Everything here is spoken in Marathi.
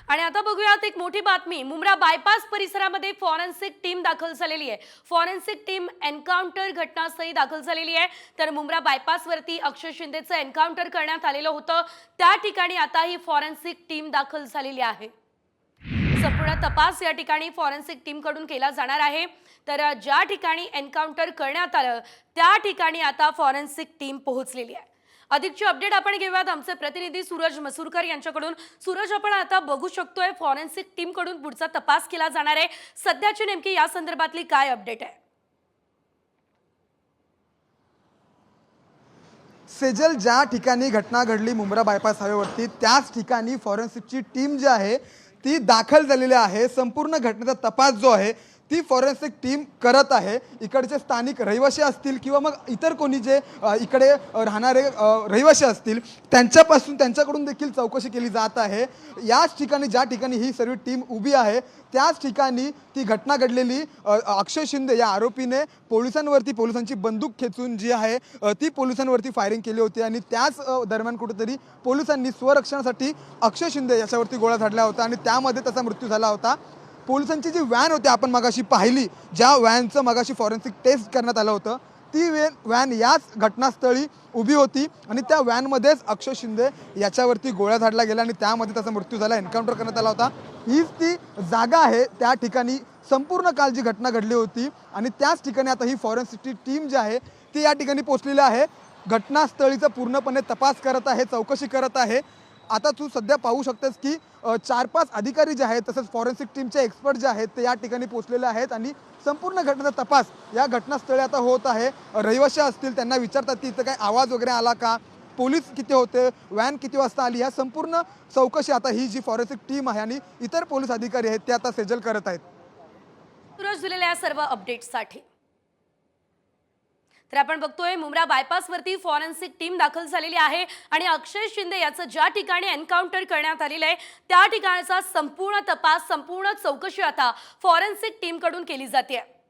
आणि आता बघूयात एक मोठी बातमी। मुंब्रा बायपास परिसरामध्ये फॉरेन्सिक टीम दाखल झालेली आहे। फॉरेन्सिक टीम एन्काउंटर घटनास्थळी दाखल झालेली आहे। तर मुंब्रा बायपास वरती अक्षय शिंदेचं एन्काउंटर करण्यात आलेलं होतं, त्या ठिकाणी आता ही फॉरेन्सिक टीम दाखल झालेली आहे। संपूर्ण तपास या ठिकाणी फॉरेन्सिक टीम कडून केला जाणार आहे। तर ज्या ठिकाणी एन्काउंटर करण्यात आलं त्या ठिकाणी आता फॉरेन्सिक टीम पोहोचलेली आहे। अधिकची अपडेट आपण घेऊयात आमचे प्रतिनिधी सूरज मसूरकर यांच्याकडून। सूरज, आपण आता बघू शकतोय फॉरेन्सिक टीम कडून पुढचा तपास केला जाणार आहे। सध्याची नेमकी या संदर्भातली काय अपडेट आहे? सेजल, ज्या ठिकाणी घटना घडली मुंब्रा बायपास हायवेवरती त्याच ठिकाणी फॉरेन्सिकची टीम जी आहे ती दाखल झालेली आहे। संपूर्ण घटनेचा तपास जो आहे ती फॉरेन्सिक टीम करत आहे। इकडचे स्थानिक रहिवासी असतील किंवा मग इतर कोणी जे इकडे राहणारे रहिवासी असतील त्यांच्याकडून देखील चौकशी केली जात आहे। याच ठिकाणी ज्या ठिकाणी ही सर्व टीम उभी आहे त्याच ठिकाणी ती घटना घडलेली अक्षय शिंदे या आरोपीने पोलिसांची बंदूक खेचून जी आहे ती पोलिसांवरती फायरिंग केली होती आणि त्याच दरम्यान कुठेतरी पोलिसांनी स्वरक्षणासाठी अक्षय शिंदे याच्यावरती गोळ्या झाडल्या होत्या आणि त्यामध्ये त्याचा मृत्यू झाला होता। पोलिसांची जी व्हॅन होती आपण मगाशी पाहिली, ज्या व्हॅनचं मगाशी फॉरेन्सिक टेस्ट करण्यात आलं होतं, ती व्हॅन याच घटनास्थळी उभी होती आणि त्या व्हॅनमध्येच अक्षय शिंदे याच्यावरती गोळ्या झाडल्या गेल्या आणि त्यामध्ये त्याचा मृत्यू झाला, एन्काउंटर करण्यात आला होता। हीच ती जागा आहे त्या ठिकाणी संपूर्ण काल जी घटना घडली होती आणि त्याच ठिकाणी आता ही फॉरेन्सिकची टीम जी आहे ती या ठिकाणी पोहोचलेली आहे। घटनास्थळीचा पूर्णपणे तपास करत आहे, चौकशी करत आहे। आता तू सध्या पाहू शकतेस की 4-5 अधिकारी जे आहेत तसंच फॉरेन्सिक टीमचे एक्सपर्ट जे आहेत ते या ठिकाणी पोहोचलेले आहेत आणि संपूर्ण घटनेचा तपास या घटनास्थळी आता होत आहे। रहिवासी असतील त्यांना विचारतात की इथं काही आवाज वगैरे आला का, पोलीस किती होते, व्हॅन किती वाजता आली, ह्या संपूर्ण चौकशी आता ही जी फॉरेन्सिक टीम आहे आणि इतर पोलीस अधिकारी आहेत ते आता सेजल करत आहेत। सूरज, दिलेल्या सर्व अपडेट्ससाठी। तर आपण बघतोय मुंब्रा बायपास वरती फॉरेन्सिक टीम दाखल झालेली आहे आणि अक्षय शिंदे याचं ज्या ठिकाणी एन्काउंटर करण्यात आलेलं आहे त्या ठिकाणचा संपूर्ण तपास, संपूर्ण चौकशी आता फॉरेन्सिक टीम कडून केली जाते।